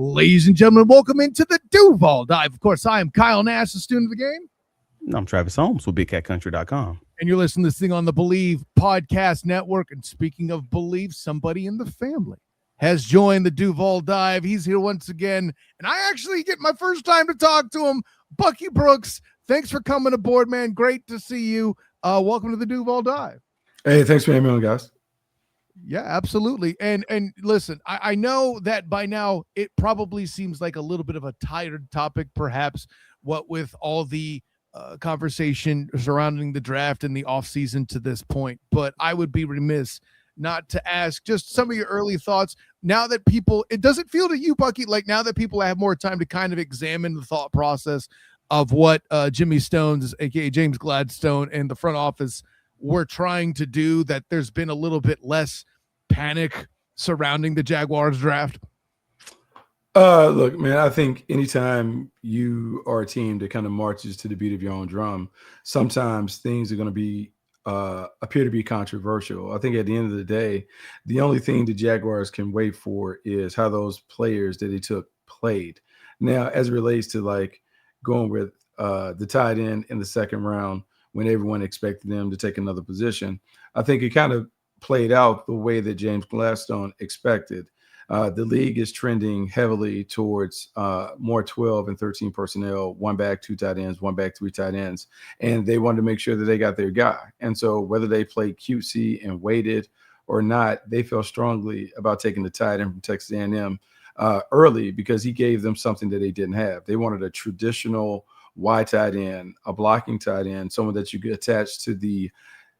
Ladies and gentlemen, welcome into the Duval Dive. Of course, I am Kyle Nash, the student of the game. I'm Travis Holmes with BigCatCountry.com. And you're listening to this thing on the Believe Podcast Network. And speaking of Believe, somebody in the family has joined the Duval Dive. He's here once again. And I actually get my first time to talk to him. Bucky Brooks, thanks for coming aboard, man. Great to see you. Welcome to the Duval Dive. Hey, thanks for having me on, guys. Yeah, absolutely. And listen, I know that by now it probably seems like a little bit of a tired topic, perhaps, what with all the conversation surrounding the draft and the offseason to this point. But I would be remiss not to ask just some of your early thoughts now that people, it doesn't feel to you, Bucky, like now that people have more time to kind of examine the thought process of what Jimmy Stones, aka James Gladstone, and the front office were trying to do, that there's been a little bit less panic surrounding the Jaguars draft? Look, man, I think anytime you are a team that kind of marches to the beat of your own drum, sometimes things are going to be appear to be controversial. I think at the end of the day, the only thing the Jaguars can wait for is how those players that they took played. Now, as it relates to like going with the tight end in the second round when everyone expected them to take another position, I think it kind of played out the way that James Gladstone expected. The league is trending heavily towards more 12 and 13 personnel, one back, two tight ends, one back, three tight ends. And they wanted to make sure that they got their guy. And so whether they played cutesy and waited or not, they felt strongly about taking the tight end from Texas A&M early because he gave them something that they didn't have. They wanted a traditional wide tight end, a blocking tight end, someone that you could attach to the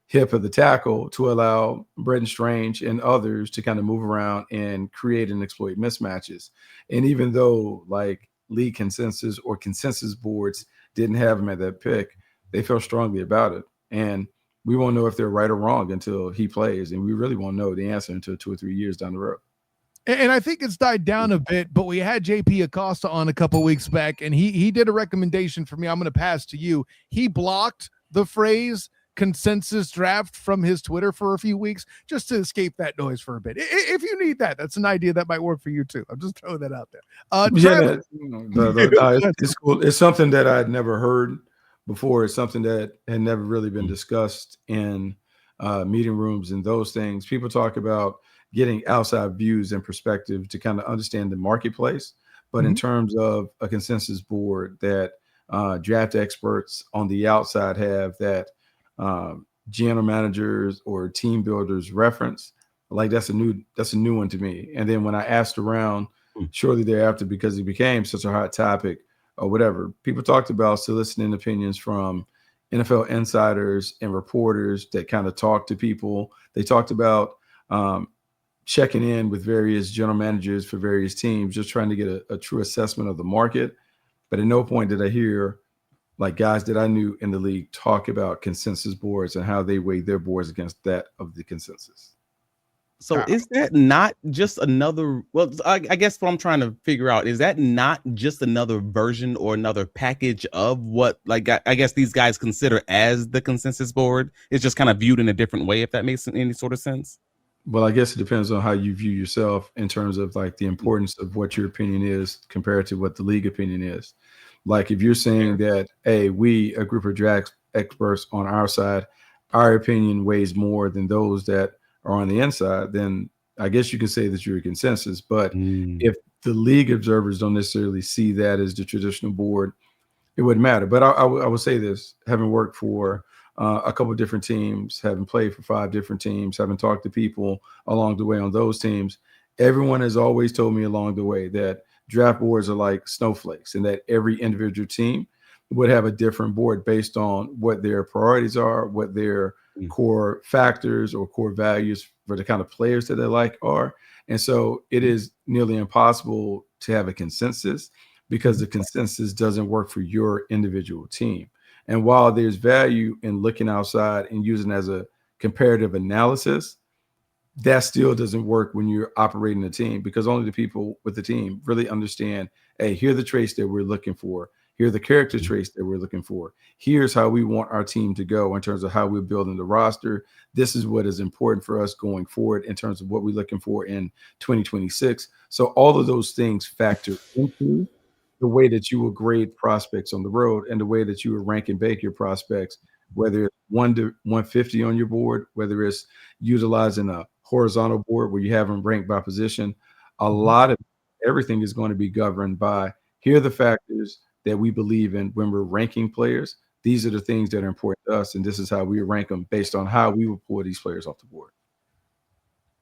hip of the tackle to allow Brenton Strange and others to kind of move around and create and exploit mismatches. And even though like league consensus or consensus boards didn't have him at that pick, they felt strongly about it. And we won't know if they're right or wrong until he plays. And we really won't know the answer until 2 or 3 years down the road. And I think it's died down a bit, but we had JP Acosta on a couple weeks back, and he did a recommendation for me. I'm going to pass to you. He blocked the phrase consensus draft from his Twitter for a few weeks just to escape that noise for a bit. If you need that, that's an idea that might work for you too. I'm just throwing that out there. It's cool. It's something that I'd never heard before. It's something that had never really been discussed in meeting rooms and those things. People talk about getting outside views and perspective to kind of understand the marketplace. But in terms of a consensus board that draft experts on the outside have, that general managers or team builders reference, like that's a new one to me. And then when I asked around shortly thereafter, because it became such a hot topic or whatever, people talked about soliciting opinions from NFL insiders and reporters that kind of talk to people. They talked about checking in with various general managers for various teams, just trying to get a true assessment of the market. But at no point did I hear like guys that I knew in the league talk about consensus boards and how they weigh their boards against that of the consensus. So is that not just another, well, I guess what I'm trying to figure out, is that not just another version or another package of what, like, I guess these guys consider as the consensus board? It's just kind of viewed in a different way, if that makes any sort of sense? Well, I guess it depends on how you view yourself in terms of like the importance of what your opinion is compared to what the league opinion is. Like if you're saying that, hey, we, a group of draft experts on our side, our opinion weighs more than those that are on the inside, then I guess you can say that you're a consensus. But if the league observers don't necessarily see that as the traditional board, it wouldn't matter. But I would say this, having worked for a couple of different teams, having played for 5 different teams, having talked to people along the way on those teams, everyone has always told me along the way that draft boards are like snowflakes and that every individual team would have a different board based on what their priorities are, what their core factors or core values for the kind of players that they like are. And so it is nearly impossible to have a consensus because the consensus doesn't work for your individual team. And while there's value in looking outside and using it as a comparative analysis, that still doesn't work when you're operating a team, because only the people with the team really understand, hey, here are the traits that we're looking for. Here are the character traits that we're looking for. Here's how we want our team to go in terms of how we're building the roster. This is what is important for us going forward in terms of what we're looking for in 2026. So all of those things factor into the way that you will grade prospects on the road and the way that you will rank and bake your prospects, whether it's 1 to 150 on your board, whether it's utilizing a horizontal board where you have them ranked by position. A lot of everything is going to be governed by, here are the factors that we believe in when we're ranking players. These are the things that are important to us, and this is how we rank them based on how we will pull these players off the board.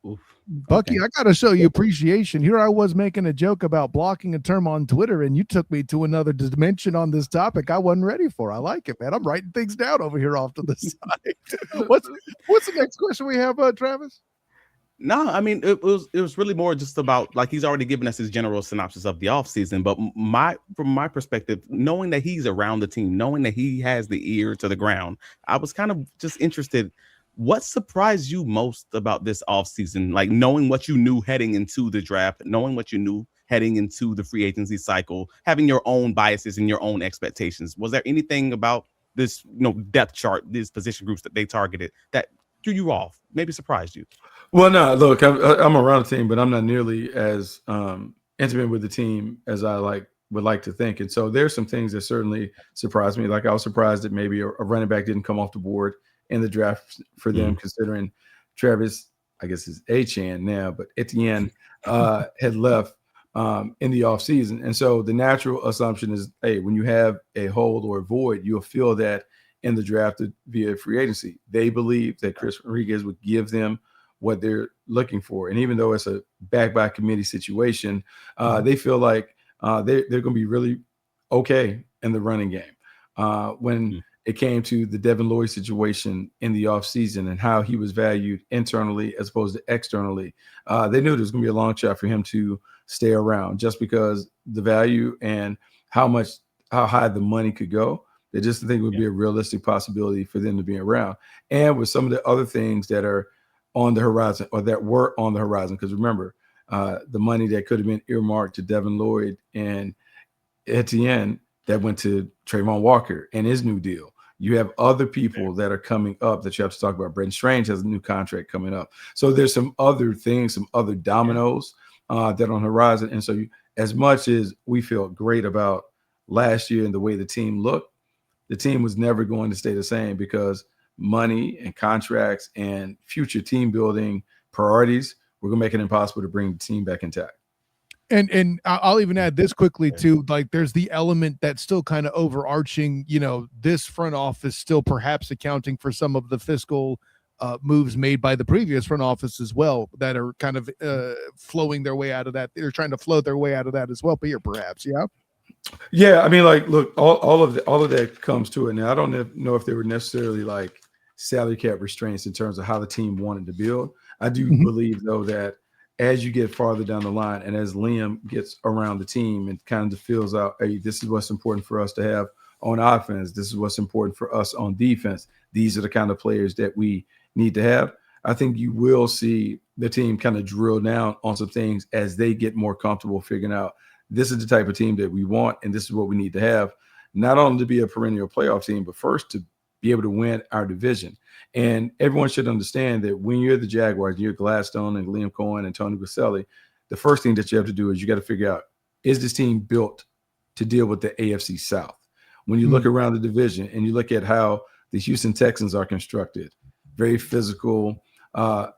Oof. Bucky, Okay. I gotta show you appreciation. Here I was making a joke about blocking a term on Twitter, and you took me to another dimension on this topic I wasn't ready for. I like it, man. I'm writing things down over here off to the side. What's the next question we have, Travis? No, I mean it was really more just about, like, he's already given us his general synopsis of the offseason, but from my perspective, knowing that he's around the team, knowing that he has the ear to the ground, I was kind of just interested. What surprised you most about this offseason? Like, knowing what you knew heading into the draft, knowing what you knew heading into the free agency cycle, having your own biases and your own expectations. Was there anything about this, depth chart, these position groups that they targeted that threw you off, maybe surprised you? Well, no, look, I'm around the team, but I'm not nearly as intimate with the team as I would like to think. And so there's some things that certainly surprised me. Like, I was surprised that maybe a running back didn't come off the board in the draft for them, considering Travis, I guess is Achan now, but Etienne had left in the offseason. And so the natural assumption is, hey, when you have a hole or a void, you'll fill that in the draft via free agency. They believe that Chris Rodriguez would give them what they're looking for. And even though it's a back by committee situation, they feel like they're going to be really okay in the running game. When it came to the Devin Lloyd situation in the offseason and how he was valued internally as opposed to externally, they knew there was going to be a long shot for him to stay around, just because the value and how high the money could go. They just think it would be a realistic possibility for them to be around. And with some of the other things that are on the horizon, or that were on the horizon, because remember, the money that could have been earmarked to Devin Lloyd and Etienne, that went to Trayvon Walker and his new deal. You have other people that are coming up that you have to talk about. Brendan Strange has a new contract coming up. So there's some other things, some other dominoes that are on the horizon. And so as much as we feel great about last year and the way the team looked, the team was never going to stay the same, because money and contracts and future team building priorities were going to make it impossible to bring the team back intact. And I'll even add this quickly too. Like, there's the element that's still kind of overarching, this front office still perhaps accounting for some of the fiscal moves made by the previous front office as well, that are kind of flowing their way out of that. They're trying to flow their way out of that as well, Peter, perhaps. Yeah. Yeah. I mean, like, look, all of that comes to it. Now, I don't know if they were necessarily like salary cap restraints in terms of how the team wanted to build. I do believe, though, that as you get farther down the line and as Liam gets around the team and kind of feels out, hey, this is what's important for us to have on offense. This is what's important for us on defense. These are the kind of players that we need to have. I think you will see the team kind of drill down on some things as they get more comfortable figuring out, this is the type of team that we want, and this is what we need to have, not only to be a perennial playoff team, but first to be able to win our division. And everyone should understand that when you're the Jaguars, you're Gladstone and Liam Coen and Tony Vaselli, the first thing that you have to do is you got to figure out, is this team built to deal with the AFC South? When you look around the division and you look at how the Houston Texans are constructed, very physical,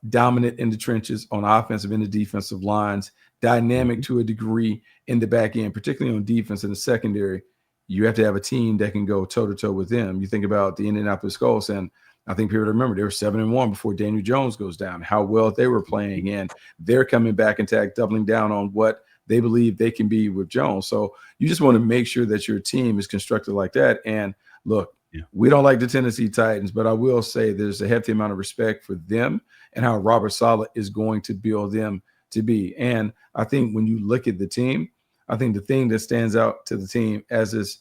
dominant in the trenches on offensive and the defensive lines, dynamic to a degree in the back end, particularly on defense in the secondary. You have to have a team that can go toe-to-toe with them. You think about the Indianapolis Colts, and I think people remember they were 7-1 before Daniel Jones goes down, how well they were playing, and they're coming back intact, doubling down on what they believe they can be with Jones. So you just want to make sure that your team is constructed like that. And look, we don't like the Tennessee Titans, but I will say there's a hefty amount of respect for them and how Robert Saleh is going to build them to be. And I think when you look at the team, I think the thing that stands out to the team as is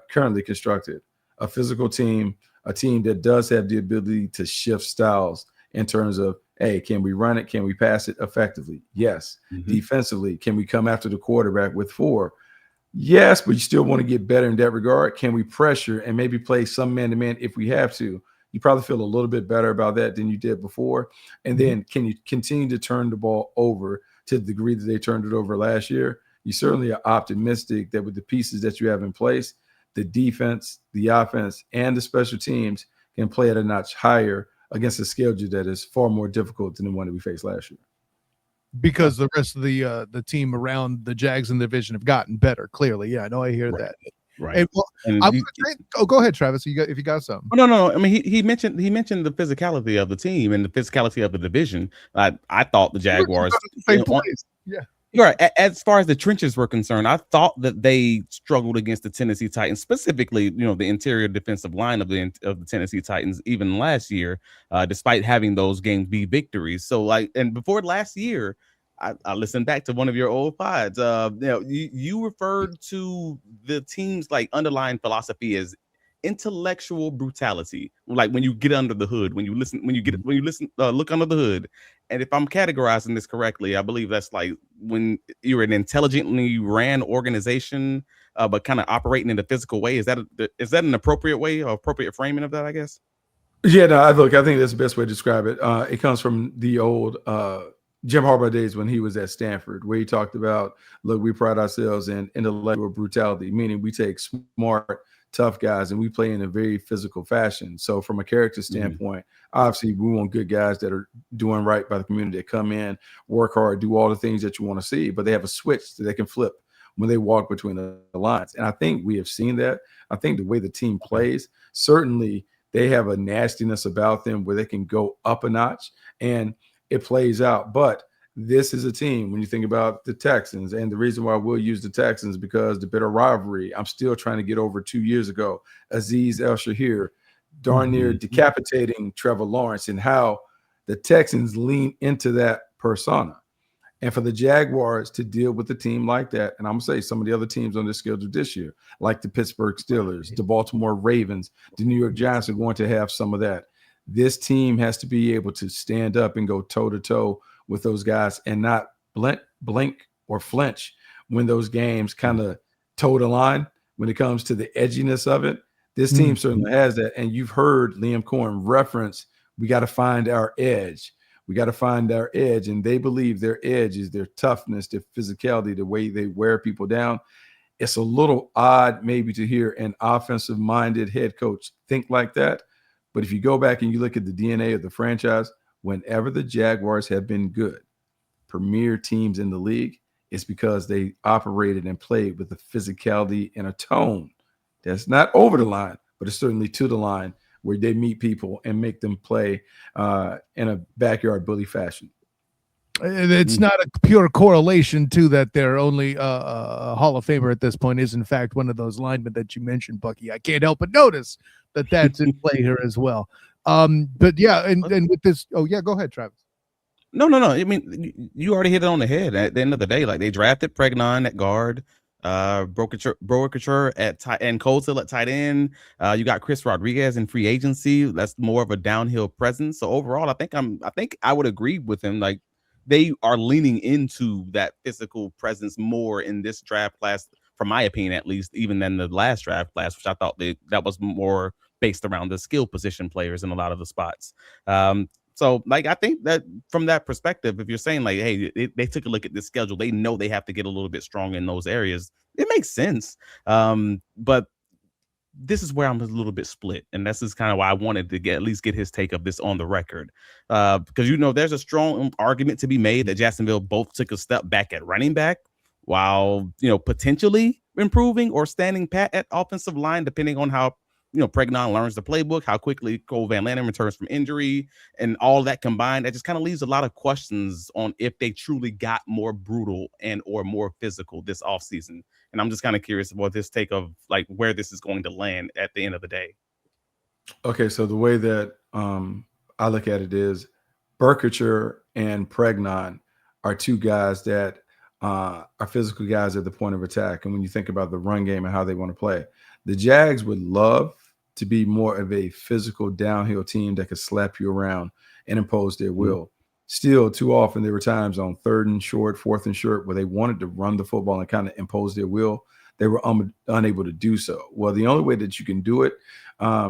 currently constructed, a physical team, a team that does have the ability to shift styles in terms of, hey, can we run it? Can we pass it effectively? Yes. Defensively, can we come after the quarterback with 4? Yes, but you still want to get better in that regard. Can we pressure and maybe play some man-to-man if we have to? You probably feel a little bit better about that than you did before. And then can you continue to turn the ball over to the degree that they turned it over last year? You certainly are optimistic that with the pieces that you have in place, the defense, the offense, and the special teams can play at a notch higher against a schedule that is far more difficult than the one that we faced last year. Because the rest of the team around the Jags in the division have gotten better. Clearly, yeah, I know I hear that. Right. And, well, go ahead, Travis. If you got something. Oh, no. I mean, he mentioned the physicality of the team and the physicality of the division. I thought the Jaguars, yeah. Right. As far as the trenches were concerned, I thought that they struggled against the Tennessee Titans, specifically, the interior defensive line of the Tennessee Titans, even last year, despite having those games be victories. So, and before last year, I listened back to one of your old pods. You referred to the team's underlying philosophy as intellectual brutality, like when you get under the hood, look under the hood. And if I'm categorizing this correctly, I believe that's like when you're an intelligently ran organization, but kind of operating in a physical way. Is that an appropriate way or appropriate framing of that, I guess? Yeah, no, I think that's the best way to describe it. It comes from the old Jim Harbaugh days when he was at Stanford, where he talked about, look, we pride ourselves in intellectual brutality, meaning we take smart, tough guys and we play in a very physical fashion. So from a character standpoint, obviously we want good guys that are doing right by the community, that come in, work hard, do all the things that you want to see, but they have a switch that they can flip when they walk between the lines. And I think we have seen that. I think the way the team plays, certainly they have a nastiness about them where they can go up a notch and it plays out. But this is a team, when you think about the Texans, and the reason why we'll use the Texans because the bitter rivalry, I'm still trying to get over 2 years ago, Azeez El-Shahir darn near decapitating Trevor Lawrence, and how the Texans lean into that persona. And for the Jaguars to deal with a team like that, and I'm going to say some of the other teams on this schedule this year, like the Pittsburgh Steelers, the Baltimore Ravens, the New York Giants are going to have some of that. This team has to be able to stand up and go toe-to-toe with those guys and not blink or flinch when those games kind of toe the line when it comes to the edginess of it. This team certainly has that. And you've heard Liam Coen reference, we got to find our edge. We got to find our edge. And they believe their edge is their toughness, their physicality, the way they wear people down. It's a little odd maybe to hear an offensive-minded head coach think like that. But if you go back and you look at the DNA of the franchise, whenever the Jaguars have been good, premier teams in the league, it's because they operated and played with a physicality and a tone that's not over the line, but it's certainly to the line, where they meet people and make them play in a backyard bully fashion. It's not a pure correlation to that they're only a Hall of Famer at this point is in fact one of those linemen that you mentioned, Bucky. I can't help but notice that that's in play here as well. But yeah, and with this, go ahead, Travis. No. I mean, you already hit it on the head. At the end of the day, they drafted Pregnon at guard, Brokature at tight, and Coleshill at tight end. You got Chris Rodriguez in free agency. That's more of a downhill presence. So overall, I think I would agree with him. They are leaning into that physical presence more in this draft class, from my opinion, at least, even than the last draft class, which I thought that was more based around the skill position players in a lot of the spots. So I think that from that perspective, if you're saying hey, they took a look at this schedule, they know they have to get a little bit stronger in those areas. It makes sense. But this is where I'm a little bit split. And this is kind of why I wanted to at least get his take of this on the record. Because, there's a strong argument to be made that Jacksonville both took a step back at running back while, potentially improving or standing pat at offensive line, depending on how, Pregnon learns the playbook, how quickly Cole Van Lanner returns from injury, and all that combined, that just kind of leaves a lot of questions on if they truly got more brutal and or more physical this offseason. And I'm just kind of curious about this take of where this is going to land at the end of the day. Okay, so the way that I look at it is Brokature and Pregnon are two guys that are physical guys at the point of attack. And when you think about the run game and how they want to play, the Jags would love to be more of a physical downhill team that could slap you around and impose their will. Still, too often there were times on 3rd and short, 4th and short, where they wanted to run the football and kind of impose their will. they were unable to do so. Well, the only way that you can do it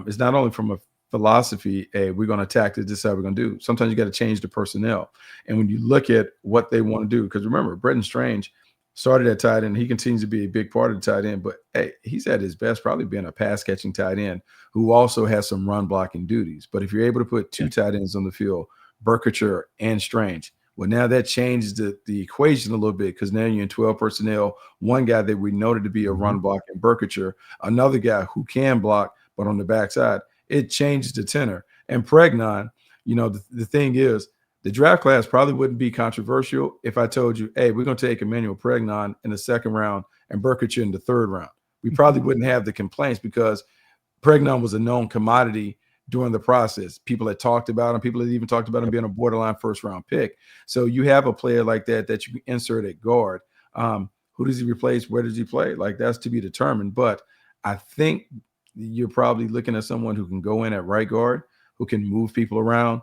is not only from a philosophy, hey, we're going to attack this is how we're going to do. Sometimes you got to change the personnel. And when you look at what they want to do, because remember, Bretton Strange started at tight end. He continues to be a big part of the tight end, but hey, he's at his best probably being a pass catching tight end who also has some run blocking duties. But if you're able to put two tight ends on the field, Berkature and Strange, well, now that changes the equation a little bit, because now you're in 12 personnel, one guy that we noted to be a run block in Berkature, another guy who can block, but on the backside, it changes the tenor. And Pregnon, the thing is, the draft class probably wouldn't be controversial if I told you, hey, we're going to take Emmanuel Pregnon in the second round and Berkature in the third round. We probably wouldn't have the complaints because Pregnon was a known commodity during the process. People had talked about him. People had even talked about him being a borderline first-round pick. So you have a player like that you can insert at guard. Who does he replace? Where does he play? Like, that's to be determined. But I think you're probably looking at someone who can go in at right guard, who can move people around,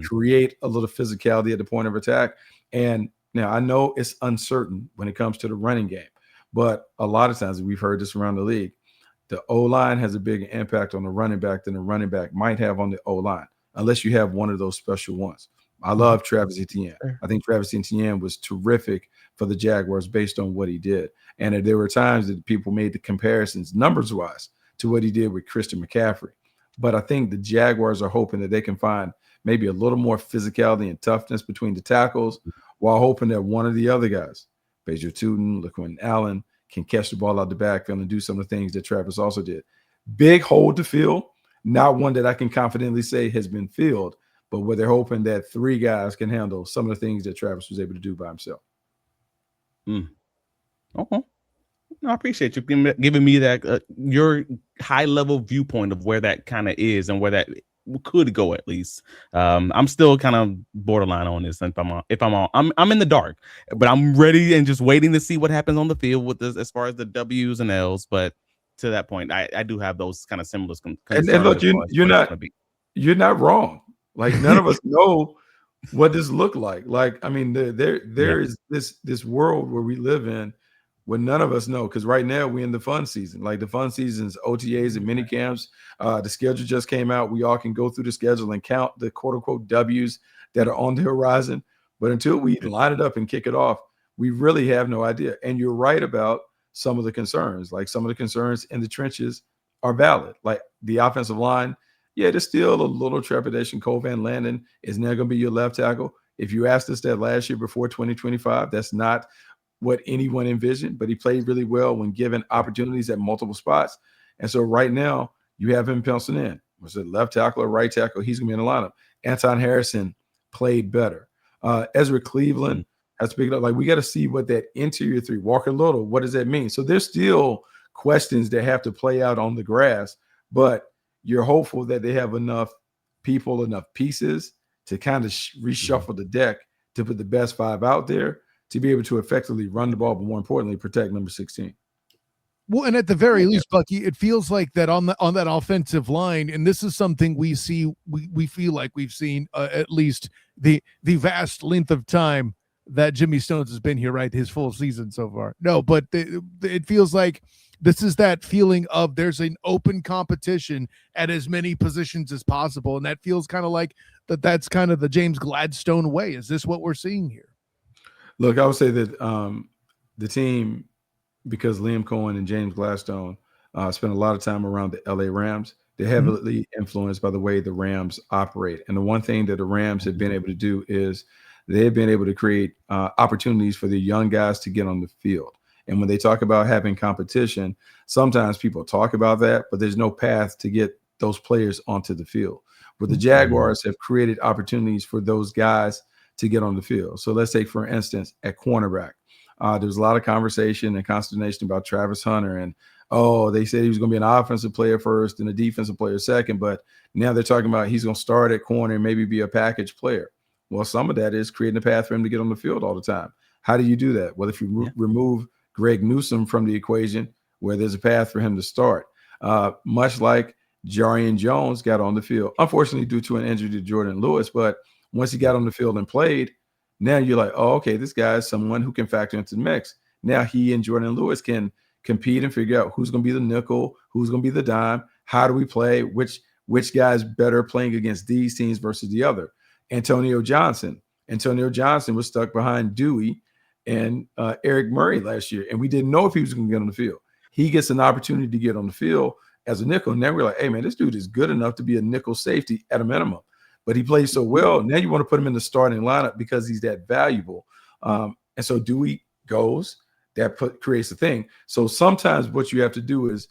create a little physicality at the point of attack. And now I know it's uncertain when it comes to the running game, but a lot of times we've heard this around the league. The O-line has a bigger impact on the running back than the running back might have on the O-line, unless you have one of those special ones. I love Travis Etienne. I think Travis Etienne was terrific for the Jaguars based on what he did. And there were times that people made the comparisons numbers-wise to what he did with Christian McCaffrey. But I think the Jaguars are hoping that they can find maybe a little more physicality and toughness between the tackles, while hoping that one of the other guys, Beja Tootin, LaQuinn Allen, can catch the ball out the backfield and do some of the things that Travis also did. Big hole to fill, not one that I can confidently say has been filled, but where they're hoping that three guys can handle some of the things that Travis was able to do by himself. Okay. I appreciate you giving me that your high level viewpoint of where that kind of is and where that could go at least. I'm still kind of borderline on this. I'm in the dark, but I'm ready and just waiting to see what happens on the field with this as far as the W's and L's. But to that point, I do have those kind of similar concerns. And look, you're not wrong. Like, none of us know what this looked like. Like, I mean, there is this world where we live in when none of us know, because right now we're in the fun season. Like, the fun season's OTAs and mini camps. The schedule just came out. We all can go through the schedule and count the quote unquote W's that are on the horizon. But until we line it up and kick it off, we really have no idea. And you're right about some of the concerns. Like, some of the concerns in the trenches are valid. Like, the offensive line, there's still a little trepidation. Cole Van Landen is now going to be your left tackle. If you asked us that last year before 2025, that's not what anyone envisioned, but he played really well when given opportunities at multiple spots. And so right now you have him penciled in. Was it left tackle or right tackle? He's going to be in the lineup. Anton Harrison played better. Ezra Cleveland has picked up. Like, we got to see what that interior three, Walker Little, what does that mean? So there's still questions that have to play out on the grass, but you're hopeful that they have enough people, enough pieces to kind of reshuffle the deck to put the best five out there to be able to effectively run the ball, but more importantly, protect number 16. Well, and at the very least, Bucky, it feels like that on that offensive line, and this is something we feel like we've seen at least the vast length of time that Jimmy Stones has been here, right? His full season so far. No, but it feels like this is that feeling of there's an open competition at as many positions as possible, and that feels kind of like that's kind of the James Gladstone way. Is this what we're seeing here? Look, I would say that the team, because Liam Coen and James Gladstone spent a lot of time around the LA Rams, they're heavily influenced by the way the Rams operate. And the one thing that the Rams have been able to do is they've been able to create opportunities for the young guys to get on the field. And when they talk about having competition, sometimes people talk about that, but there's no path to get those players onto the field. But the Jaguars have created opportunities for those guys to get on the field. So let's take, for instance, at cornerback, there's a lot of conversation and consternation about Travis Hunter. And, they said he was going to be an offensive player first and a defensive player second. But now they're talking about he's going to start at corner and maybe be a package player. Well, some of that is creating a path for him to get on the field all the time. How do you do that? Well, if you remove Greg Newsome from the equation, where there's a path for him to start, much like Jarian Jones got on the field, unfortunately due to an injury to Jordan Lewis. But once he got on the field and played, now you're like, oh, okay, this guy is someone who can factor into the mix. Now he and Jordan Lewis can compete and figure out who's going to be the nickel, who's going to be the dime, how do we play, which guy's better playing against these teams versus the other. Antonio Johnson was stuck behind Dewey and Eric Murray last year, and we didn't know if he was going to get on the field. He gets an opportunity to get on the field as a nickel, and then we're like, hey, man, this dude is good enough to be a nickel safety at a minimum. But he plays so well, now you want to put him in the starting lineup because he's that valuable. And so Dewey goes, that creates a thing. So sometimes what you have to do is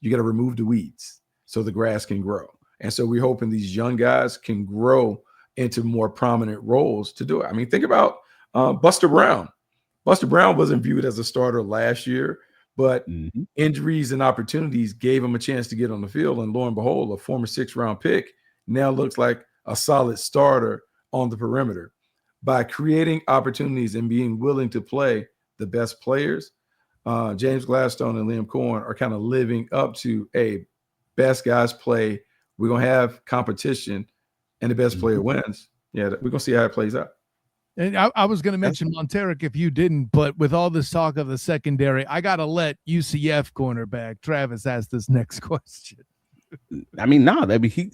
you got to remove the weeds so the grass can grow. And so we're hoping these young guys can grow into more prominent roles to do it. I mean, think about Buster Brown. Buster Brown wasn't viewed as a starter last year, but injuries and opportunities gave him a chance to get on the field. And lo and behold, a former 6th-round pick now looks like a solid starter on the perimeter. By creating opportunities and being willing to play the best players, James Gladstone and Liam Coen are kind of living up to best guys play. We're going to have competition, and the best player wins. Yeah, we're going to see how it plays out. And I was going to mention Monteric if you didn't, but with all this talk of the secondary, I got to let UCF cornerback Travis ask this next question. I mean,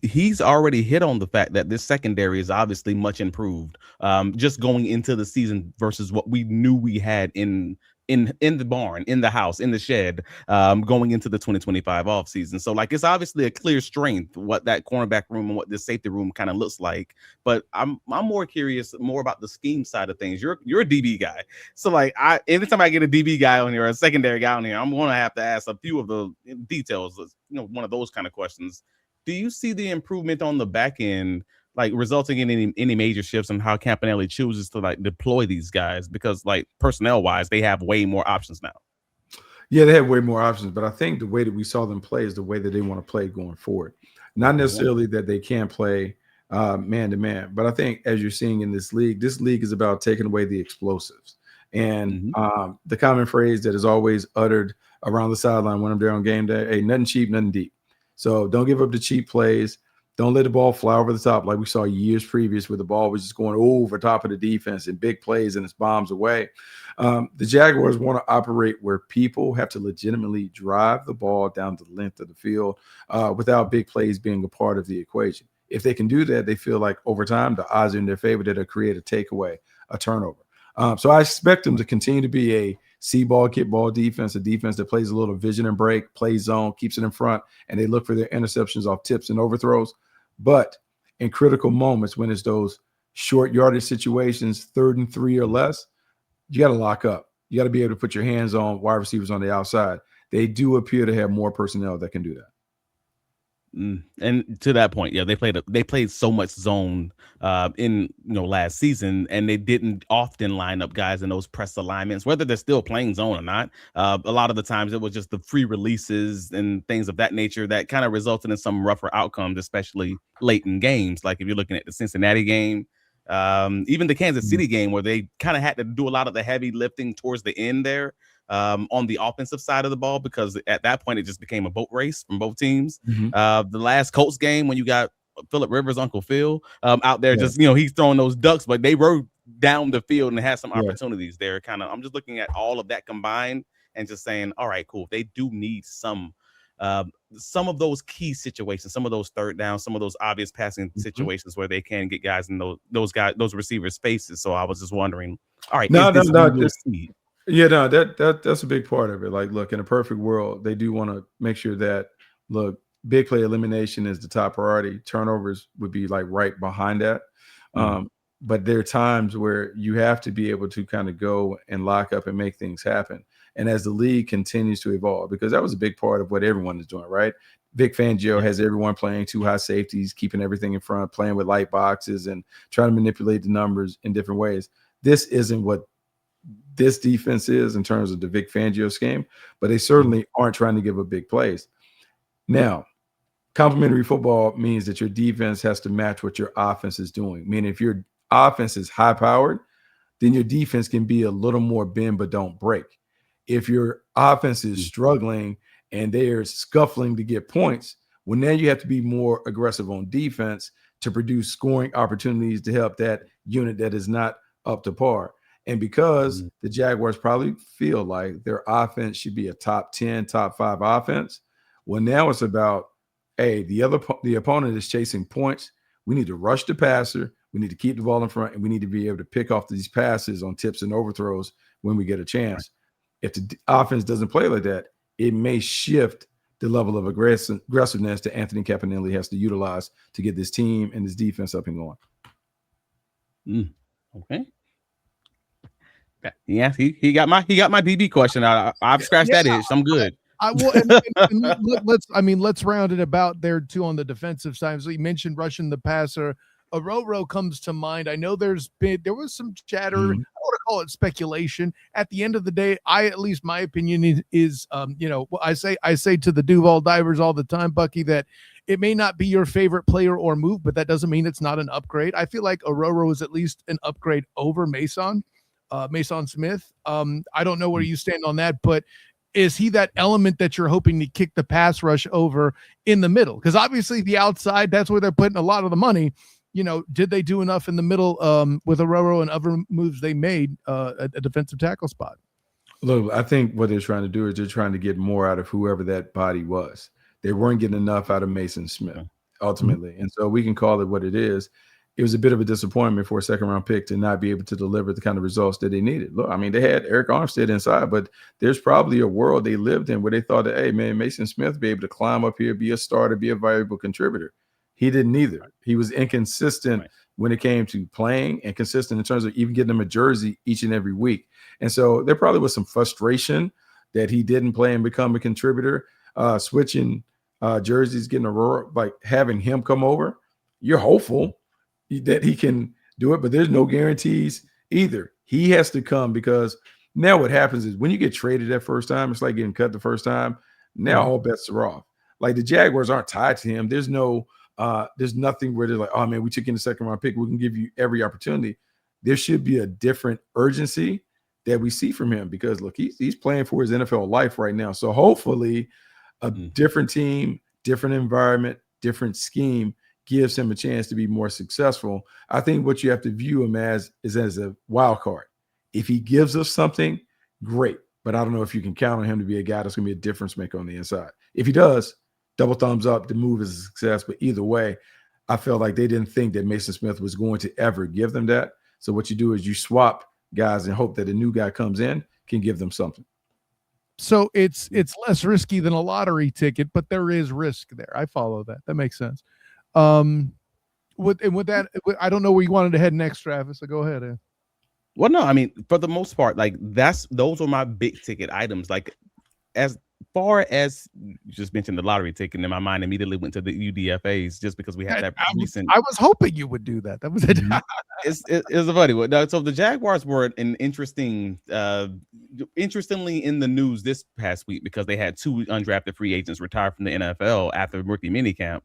he's already hit on the fact that this secondary is obviously much improved, just going into the season versus what we knew we had in the barn, in the house, in the shed, going into the 2025 offseason. So like, it's obviously a clear strength what that cornerback room and what this safety room kind of looks like. But I'm more curious about the scheme side of things. You're a DB guy. So like, anytime I get a DB guy on here, or a secondary guy on here, I'm going to have to ask a few of the details, one of those kind of questions. Do you see the improvement on the back end, like resulting in any major shifts in how Campanile chooses to like deploy these guys? Because like personnel wise, they have way more options now. Yeah, they have way more options, but I think the way that we saw them play is the way that they want to play going forward. Not necessarily that they can't play man to man, but I think as you're seeing in this league is about taking away the explosives. And the common phrase that is always uttered around the sideline when I'm there on game day, hey, nothing cheap, nothing deep. So don't give up the cheap plays. Don't let the ball fly over the top like we saw years previous where the ball was just going over top of the defense and big plays and it's bombs away. The Jaguars want to operate where people have to legitimately drive the ball down the length of the field without big plays being a part of the equation. If they can do that, they feel like over time the odds are in their favor that they'll create a takeaway, a turnover. So I expect them to continue to be a see-ball, get-ball defense, a defense that plays a little vision and break, plays zone, keeps it in front, and they look for their interceptions off tips and overthrows. But in critical moments, when it's those short yardage situations, 3rd and 3 or less, you got to lock up. You got to be able to put your hands on wide receivers on the outside. They do appear to have more personnel that can do that. And to that point, yeah, they played so much zone in last season, and they didn't often line up guys in those press alignments, whether they're still playing zone or not. A lot of the times it was just the free releases and things of that nature that kind of resulted in some rougher outcomes, especially late in games. Like if you're looking at the Cincinnati game, even the Kansas City game, where they kind of had to do a lot of the heavy lifting towards the end there. On the offensive side of the ball, because at that point it just became a boat race from both teams. The last Colts game, when you got Phillip Rivers, Uncle Phil, out there, just he's throwing those ducks, but they rode down the field and had some opportunities there. I'm just looking at all of that combined and just saying, all right, cool. They do need some of those key situations, some of those third down, some of those obvious passing situations where they can get guys in those receivers' faces. So I was just wondering, all right, that's a big part of it. Like, look, in a perfect world, they do want to make sure that, look, big play elimination is the top priority. Turnovers would be like right behind that. But there are times where you have to be able to kind of go and lock up and make things happen. And as the league continues to evolve, because that was a big part of what everyone is doing, right? Vic Fangio has everyone playing 2 high safeties, keeping everything in front, playing with light boxes and trying to manipulate the numbers in different ways. This isn't what this defense is in terms of the Vic Fangio scheme, but they certainly aren't trying to give up big plays. Now, complementary football means that your defense has to match what your offense is doing. Meaning if your offense is high powered, then your defense can be a little more bend but don't break. If your offense is struggling and they're scuffling to get points, well, now you have to be more aggressive on defense to produce scoring opportunities to help that unit that is not up to par. And because the Jaguars probably feel like their offense should be a top 10, top 5 offense, well, now it's about, hey, the opponent is chasing points. We need to rush the passer. We need to keep the ball in front, and we need to be able to pick off these passes on tips and overthrows when we get a chance. Right. If the offense doesn't play like that, it may shift the level of aggressiveness that Anthony Campanile has to utilize to get this team and this defense up and going. Okay. Yeah, he got my DB question. I've scratched that itch. I'm good. Let's round it about there too on the defensive side. So you mentioned rushing the passer. Ororo comes to mind. I know there was some chatter. I don't want to call it speculation. At the end of the day, at least my opinion is I say to the Duval divers all the time, Bucky, that it may not be your favorite player or move, but that doesn't mean it's not an upgrade. I feel like Ororo is at least an upgrade over Mason Smith. I don't know where you stand on that, but is he that element that you're hoping to kick the pass rush over in the middle? Because obviously the outside, that's where they're putting a lot of the money. Did they do enough in the middle with Ororo and other moves they made at a defensive tackle spot? Look, I think what they're trying to do is they're trying to get more out of whoever that body was. They weren't getting enough out of Mason Smith ultimately. And so we can call it what it is. It was a bit of a disappointment for a second-round pick to not be able to deliver the kind of results that they needed. Look, I mean, they had Eric Armstead inside, but there's probably a world they lived in where they thought that, hey, man, Mason Smith would be able to climb up here, be a starter, be a valuable contributor. He didn't either. He was inconsistent when it came to playing and consistent in terms of even getting him a jersey each and every week. And so there probably was some frustration that he didn't play and become a contributor, switching jerseys, getting Aurora, like having him come over. You're hopeful that he can do it, but there's no guarantees either. He has to come because now what happens is when you get traded that first time, it's like getting cut the first time. Now all bets are off. Like the Jaguars aren't tied to him. There's nothing where they're like, oh man, we took in the second round pick. We can give you every opportunity. There should be a different urgency that we see from him because look, he's playing for his NFL life right now. So hopefully a different team, different environment, different scheme gives him a chance to be more successful. I think what you have to view him as is as a wild card. If he gives us something, great. But I don't know if you can count on him to be a guy that's going to be a difference maker on the inside. If he does, double thumbs up, the move is a success. But either way, I felt like they didn't think that Mason Smith was going to ever give them that. So what you do is you swap guys and hope that a new guy comes in, can give them something. So it's less risky than a lottery ticket, but there is risk there. I follow that. That makes sense. With that, I don't know where you wanted to head next, Travis. So go ahead. Well, no, I mean, for the most part, like those are my big ticket items. Like as far as you just mentioned the lottery ticket, in my mind immediately went to the UDFAs just because we had that recent. I was hoping you would do that. That was it. It's a funny one. No, so the Jaguars were an interestingly in the news this past week because they had 2 undrafted free agents retire from the NFL after rookie minicamp.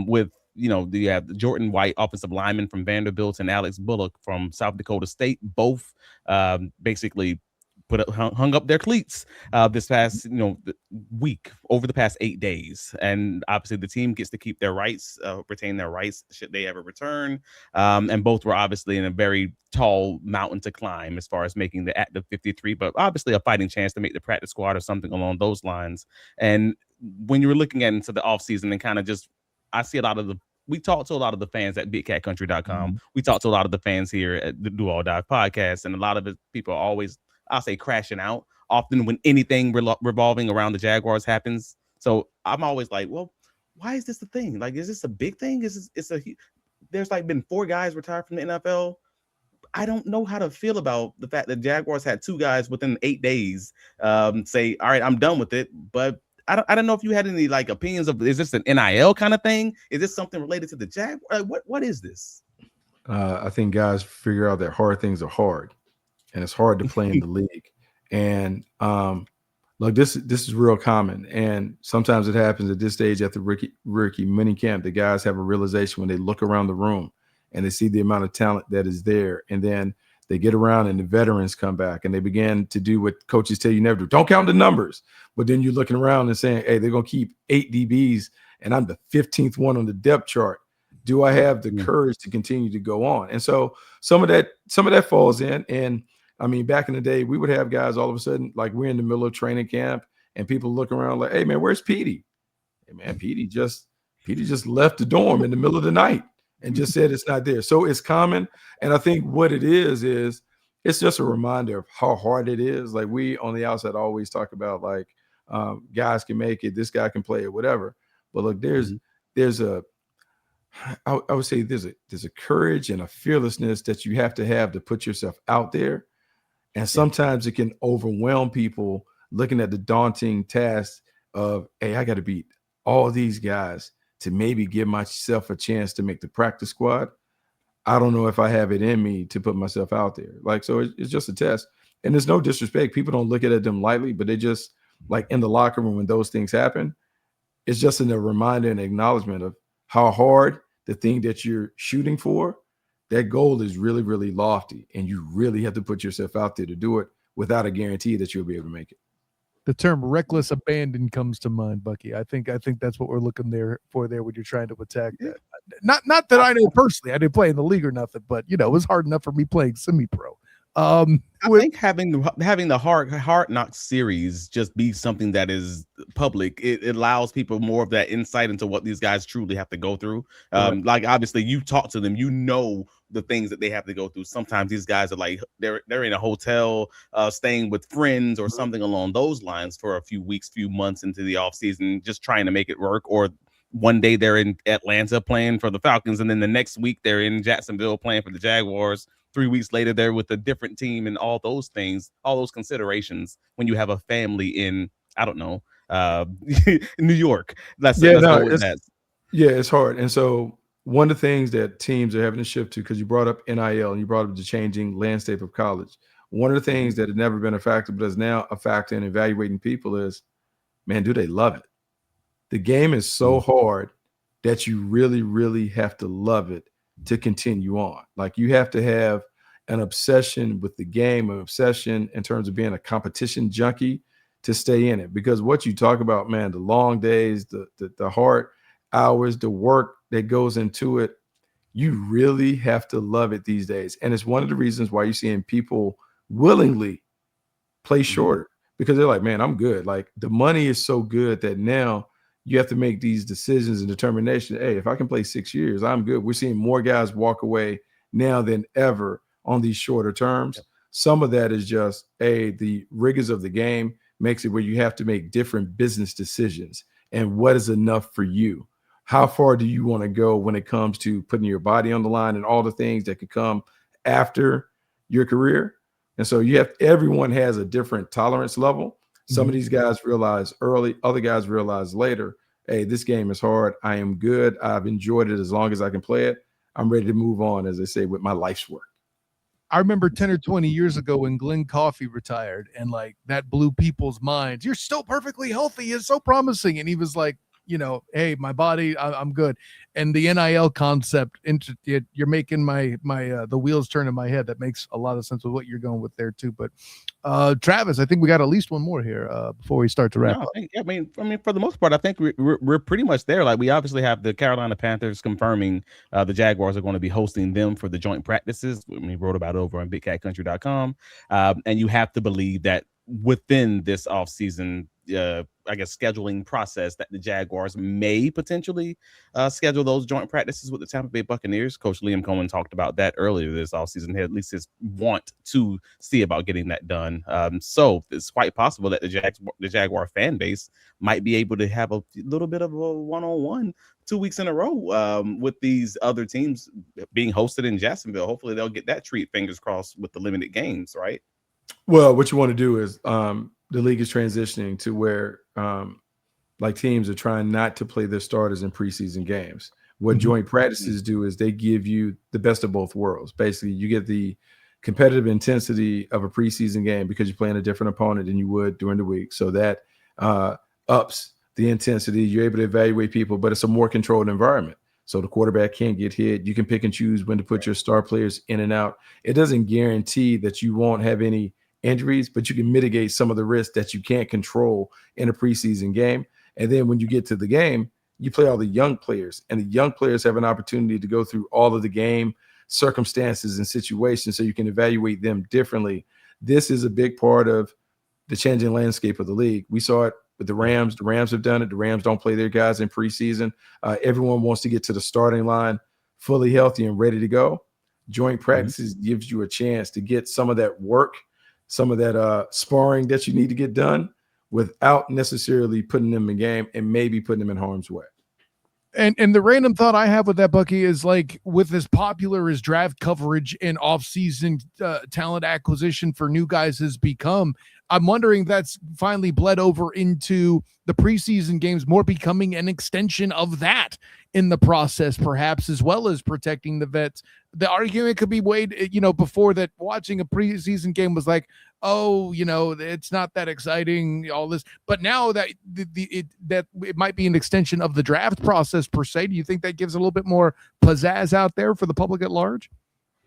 With you have Jordan White, offensive lineman from Vanderbilt, and Alex Bullock from South Dakota State, both basically hung up their cleats this past week over the past 8 days, and obviously the team gets to keep their rights, retain their rights should they ever return. And both were obviously in a very tall mountain to climb as far as making the active 53, but obviously a fighting chance to make the practice squad or something along those lines. And when you were looking at into the offseason and kind of just, I see we talked to a lot of the fans at BigCatCountry.com. We talked to a lot of the fans here at the Duval Dive podcast, and a lot of people are always, I'll say, crashing out often when anything revolving around the Jaguars happens. So I'm always like, well, why is this a thing? Like, is this a big thing? There's like been 4 guys retired from the NFL. I don't know how to feel about the fact that Jaguars had 2 guys within 8 days say, all right, I'm done with it. But I don't know if you had any like opinions of, is this an NIL kind of thing? Is this something related to the Jaguars? What is this? I think guys figure out that hard things are hard, and it's hard to play in the league. And look, this is real common. And sometimes it happens at this stage at the rookie minicamp. The guys have a realization when they look around the room and they see the amount of talent that is there. And then they get around and the veterans come back and they begin to do what coaches tell you never do. Don't count the numbers. But then you're looking around and saying, hey, they're going to keep 8 DBs and I'm the 15th one on the depth chart. Do I have the courage to continue to go on? And so some of that falls in. And I mean, back in the day, we would have guys all of a sudden, like we're in the middle of training camp and people look around like, hey man, where's Petey? Hey man, Petey just left the dorm in the middle of the night and just said it's not there. So it's common. And I think what it is it's just a reminder of how hard it is. Like we on the outside always talk about like guys can make it, this guy can play it, whatever. But look, there's a I would say there's a courage and a fearlessness that you have to put yourself out there. And sometimes it can overwhelm people looking at the daunting task of, hey, I got to beat all these guys to maybe give myself a chance to make the practice squad. I don't know if I have it in me to put myself out there. Like, so it's just a test. And there's no disrespect. People don't look at them lightly, but they just like in the locker room when those things happen, it's just a reminder and acknowledgement of how hard the thing that you're shooting for, that goal is really, really lofty. And you really have to put yourself out there to do it without a guarantee that you'll be able to make it. The term reckless abandon comes to mind, Bucky. I think that's what we're looking for there when you're trying to attack that. Not that I know personally, I didn't play in the league or nothing, but it was hard enough for me playing semi-pro. I think having the hard knock series just be something that is public. It allows people more of that insight into what these guys truly have to go through. Like obviously you talk to them, the things that they have to go through. Sometimes these guys are like they're in a hotel, staying with friends or something along those lines for a few weeks, few months into the off season, just trying to make it work. Or one day they're in Atlanta playing for the Falcons, and then the next week they're in Jacksonville playing for the Jaguars. 3 weeks later, they're with a different team, and all those things, all those considerations when you have a family in, I don't know, New York. It's hard. And so one of the things that teams are having to shift to, because you brought up NIL and you brought up the changing landscape of college. One of the things that had never been a factor, but is now a factor in evaluating people is, man, do they love it? The game is so hard that you really, really have to love it to continue on. Like you have to have an obsession with the game, an obsession in terms of being a competition junkie to stay in it. Because what you talk about, man, the long days, the hard hours, the work that goes into it, you really have to love it these days. And it's one of the reasons why you're seeing people willingly play shorter, because they're like, man, I'm good. Like the money is so good that now you have to make these decisions and determination. Hey, if I can play 6 years, I'm good. We're seeing more guys walk away now than ever on these shorter terms. Some of that is just, the rigors of the game makes it where you have to make different business decisions. And what is enough for you? How far do you want to go when it comes to putting your body on the line and all the things that could come after your career? And so everyone has a different tolerance level. Some of these guys realize early, other guys realize later, hey, this game is hard. I am good. I've enjoyed it as long as I can play it. I'm ready to move on, as they say, with my life's work. I remember 10 or 20 years ago when Glenn Coffey retired, and like that blew people's minds. You're still perfectly healthy. It's so promising. And he was like, hey, my body, I'm good. And the NIL concept, you're making my the wheels turn in my head. That makes a lot of sense with what you're going with there too. But Travis, I think we got at least one more here before we start to wrap up. I mean, for the most part, I think we're pretty much there. Like we obviously have the Carolina Panthers confirming the Jaguars are going to be hosting them for the joint practices. We wrote about it over on BigCatCountry.com. And you have to believe that within this offseason, I guess, scheduling process, that the Jaguars may potentially schedule those joint practices with the Tampa Bay Buccaneers. Coach Liam Coen talked about that earlier this offseason. He had at least his want to see about getting that done. So it's quite possible that the Jaguar fan base might be able to have a little bit of a one-on-one 2 weeks in a row with these other teams being hosted in Jacksonville. Hopefully they'll get that treat, fingers crossed, with the limited games, right? Well, what you want to do is the league is transitioning to where like teams are trying not to play their starters in preseason games. What joint practices do is they give you the best of both worlds. Basically, you get the competitive intensity of a preseason game because you're playing a different opponent than you would during the week. So that ups the intensity. You're able to evaluate people, but it's a more controlled environment. So the quarterback can't get hit. You can pick and choose when to put your star players in and out. It doesn't guarantee that you won't have any injuries, but you can mitigate some of the risks that you can't control in a preseason game. And then when you get to the game, you play all the young players, and the young players have an opportunity to go through all of the game circumstances and situations so you can evaluate them differently this is a big part of the changing landscape of the league. We saw it with the Rams. The Rams have done it. The Rams don't play their guys in preseason. Everyone wants to get to the starting line fully healthy and ready to go. Joint practices gives you a chance to get some of that work, some of that sparring that you need to get done without necessarily putting them in game and maybe putting them in harm's way. And the random thought I have with that, Bucky, is like with as popular as draft coverage and off-season talent acquisition for new guys has become, I'm wondering if that's finally bled over into the preseason games, more becoming an extension of that in the process, perhaps, as well as protecting the vets. The argument could be weighed, before that watching a preseason game was like, oh, it's not that exciting, all this. But now that it might be an extension of the draft process per se, do you think that gives a little bit more pizzazz out there for the public at large?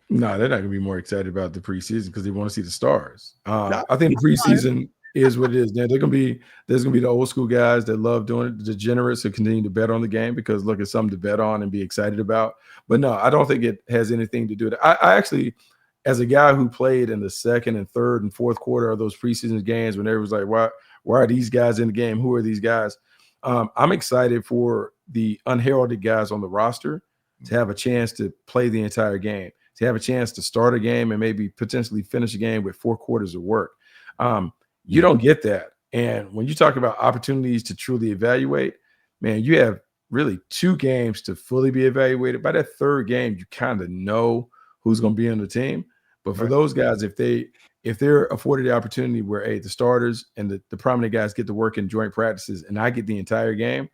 No, they're not going to be more excited about the preseason because they want to see the stars. I think the preseason is what it is. Now, there's going to be the old school guys that love doing it, the degenerates who continue to bet on the game because look, it's something to bet on and be excited about. But no, I don't think it has anything to do with it. I actually, as a guy who played in the second and third and fourth quarter of those preseason games when everyone's like, why are these guys in the game? Who are these guys? I'm excited for the unheralded guys on the roster to have a chance to play the entire game, to have a chance to start a game and maybe potentially finish a game with 4 quarters of work. You don't get that. And when you talk about opportunities to truly evaluate, man, you have really 2 games to fully be evaluated. By that third game, you kind of know who's going to be on the team. But for those guys, if they're afforded the opportunity where, hey, the starters and the prominent guys get to work in joint practices and I get the entire game,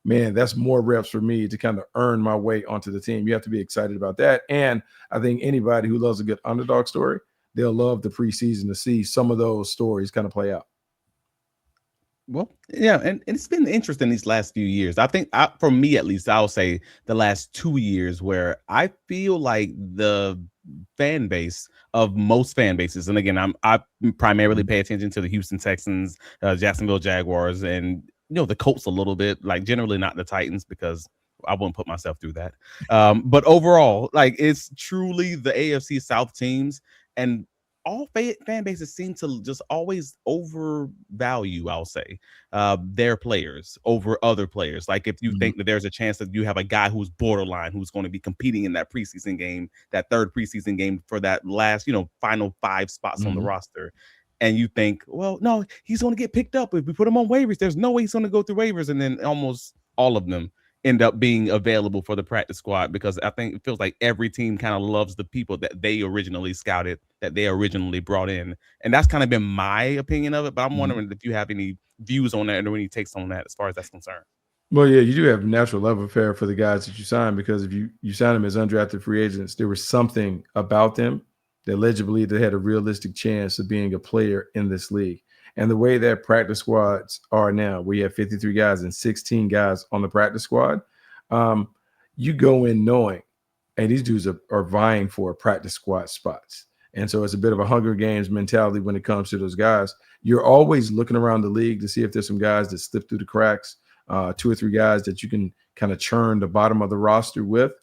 man, that's more reps for me to kind of earn my way onto the team. You have to be excited about that. And I think anybody who loves a good underdog story, they'll love the preseason to see some of those stories kind of play out. Well, yeah, and it's been interesting these last few years. I think, for me at least, I'll say the last 2 years where I feel like the fan base of most fan bases, and again, I primarily pay attention to the Houston Texans, Jacksonville Jaguars, and the Colts a little bit, like generally not the Titans because I wouldn't put myself through that. But overall, like it's truly the AFC South teams, and all fan bases seem to just always overvalue, I'll say, their players over other players. Like if you think that there's a chance that you have a guy who's borderline, who's going to be competing in that preseason game, that third preseason game for that last, final 5 spots on the roster. And you think, well, no, he's going to get picked up if we put him on waivers. There's no way he's going to go through waivers. And then almost all of them end up being available for the practice squad because I think it feels like every team kind of loves the people that they originally scouted, that they originally brought in. And that's kind of been my opinion of it. But I'm wondering if you have any views on that or any takes on that as far as that's concerned. Well, yeah, you do have natural love affair for the guys that you sign because if you sign them as undrafted free agents, there was something about them that led you to believe they had a realistic chance of being a player in this league. And the way that practice squads are now, we have 53 guys and 16 guys on the practice squad. You go in knowing, hey, these dudes are vying for practice squad spots. And so it's a bit of a Hunger Games mentality when it comes to those guys. You're always looking around the league to see if there's some guys that slip through the cracks, 2 or 3 guys that you can kind of churn the bottom of the roster with.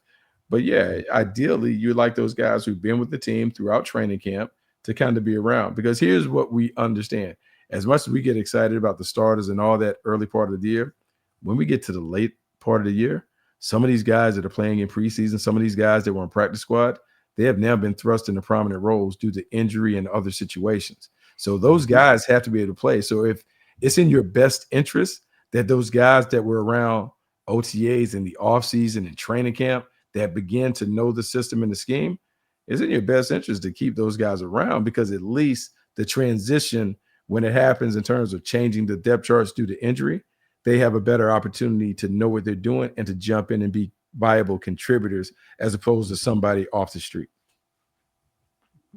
But yeah, ideally, you like those guys who've been with the team throughout training camp to kind of be around. Because here's what we understand. As much as we get excited about the starters and all that early part of the year, when we get to the late part of the year, some of these guys that are playing in preseason, some of these guys that were on practice squad, they have now been thrust into prominent roles due to injury and other situations. So those guys have to be able to play. So if it's in your best interest that those guys that were around OTAs in the offseason and training camp that begin to know the system and the scheme, it's in your best interest to keep those guys around because at least the transition when it happens in terms of changing the depth charts due to injury, they have a better opportunity to know what they're doing and to jump in and be viable contributors as opposed to somebody off the street.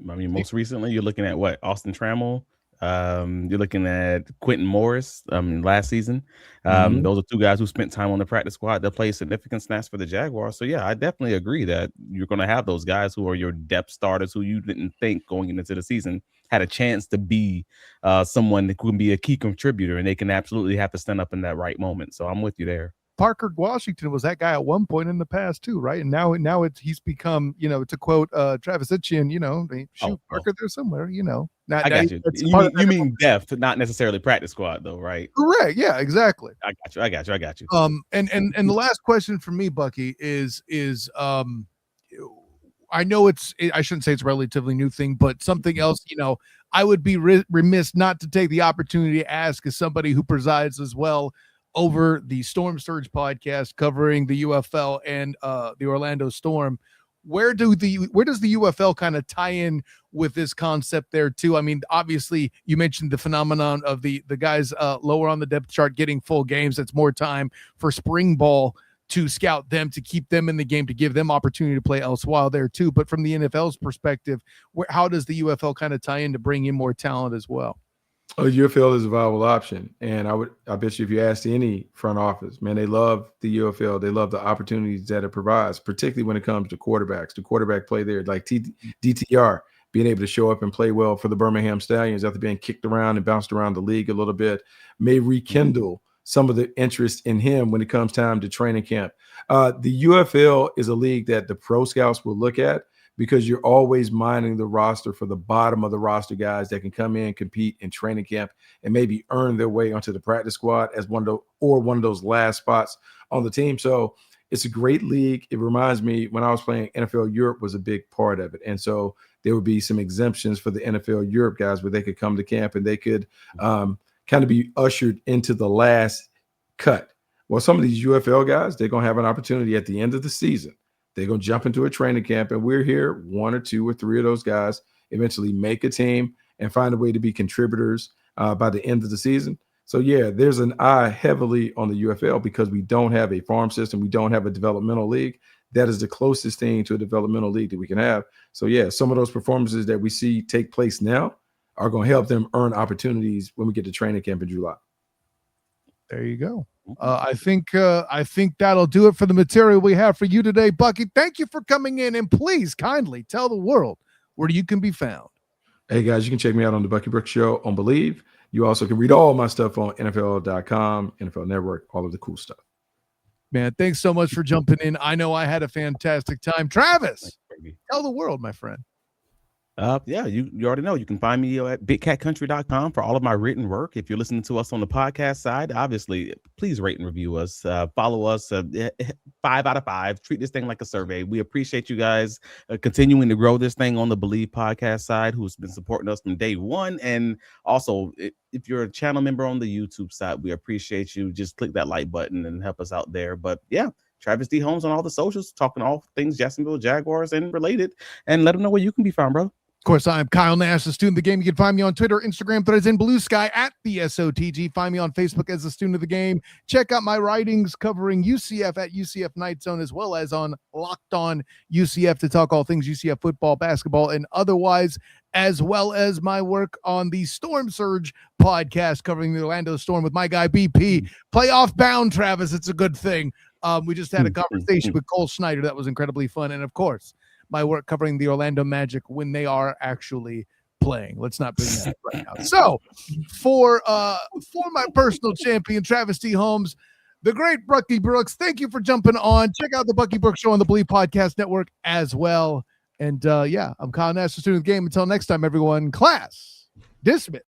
I mean, most recently, you're looking at what? Austin Trammell. You're looking at Quentin Morris last season. Those are 2 guys who spent time on the practice squad that played significant snaps for the Jaguars. So, yeah, I definitely agree that you're going to have those guys who are your depth starters who you didn't think going into the season had a chance to be someone that can be a key contributor, and they can absolutely have to stand up in that right moment. So I'm with you there. Parker Washington was that guy at one point in the past too, right? And now he's become, to quote Travis Etienne, Parker there somewhere, I got you. You mean depth, not necessarily practice squad, though, right? Correct. Yeah, exactly. I got you. And the last question for me, Bucky, is I know I shouldn't say it's a relatively new thing, but something else, I would be remiss not to take the opportunity to ask, as somebody who presides as well over the Storm Surge podcast covering the UFL and the Orlando Storm. Where does the UFL kind of tie in with this concept there too? I mean, obviously you mentioned the phenomenon of the guys lower on the depth chart getting full games. That's more time for spring ball to scout them, to keep them in the game, to give them opportunity to play elsewhere there too. But from the NFL's perspective, how does the UFL kind of tie in to bring in more talent as well? UFL is a viable option. And I bet you if you ask any front office, man, they love the UFL. They love the opportunities that it provides, particularly when it comes to quarterbacks. The quarterback play there, like DTR, being able to show up and play well for the Birmingham Stallions after being kicked around and bounced around the league a little bit, may rekindle some of the interest in him when it comes time to training camp. The UFL is a league that the pro scouts will look at, because you're always mining the roster for the bottom of the roster guys that can come in, compete in training camp, and maybe earn their way onto the practice squad as one of those last spots on the team. So it's a great league. It reminds me when I was playing NFL Europe was a big part of it. And so there would be some exemptions for the NFL Europe guys where they could come to camp and they could kind of be ushered into the last cut. Well, some of these UFL guys, they're going to have an opportunity at the end of the season. They're going to jump into a training camp, and we're here, one or two or three of those guys eventually make a team and find a way to be contributors by the end of the season. So, yeah, there's an eye heavily on the UFL because we don't have a farm system. We don't have a developmental league. That is the closest thing to a developmental league that we can have. So, yeah, some of those performances that we see take place now are going to help them earn opportunities when we get to training camp in July. There you go. I think that'll do it for the material we have for you today, Bucky. Thank you for coming in, and please kindly tell the world where you can be found. Hey guys, you can check me out on the Bucky Brooks Show on Believe. You also can read all my stuff on NFL.com, NFL Network, all of the cool stuff. Man, thanks so much for jumping in. I know I had a fantastic time. Travis, tell the world, my friend. Yeah, you already know. You can find me at bigcatcountry.com for all of my written work. If you're listening to us on the podcast side, obviously, please rate and review us. Follow us. 5 out of 5. Treat this thing like a survey. We appreciate you guys continuing to grow this thing on the Believe podcast side, who's been supporting us from day one. And also, if you're a channel member on the YouTube side, we appreciate you. Just click that like button and help us out there. But yeah, Travis D. Holmes on all the socials, talking all things Jacksonville Jaguars and related. And let them know where you can be found, bro. Of course, I'm Kyle Nash, the student of the game. You can find me on Twitter, Instagram, Threads, and Blue Sky at the SOTG. Find me on Facebook as the student of the game. Check out my writings covering UCF at UCF Night Zone, as well as on Locked On UCF to talk all things UCF football, basketball, and otherwise, as well as my work on the Storm Surge podcast covering the Orlando Storm with my guy BP. Playoff bound, Travis. It's a good thing. We just had a conversation with Cole Schneider that was incredibly fun, and of course, my work covering the Orlando Magic when they are actually playing. Let's not bring that up right now. So for my personal champion, Travis D. Holmes, the great Bucky Brooks, thank you for jumping on. Check out the Bucky Brooks Show on the Believe Podcast Network as well. And yeah, I'm Kyle Nash, the student of the game. Until next time, everyone, class dismissed.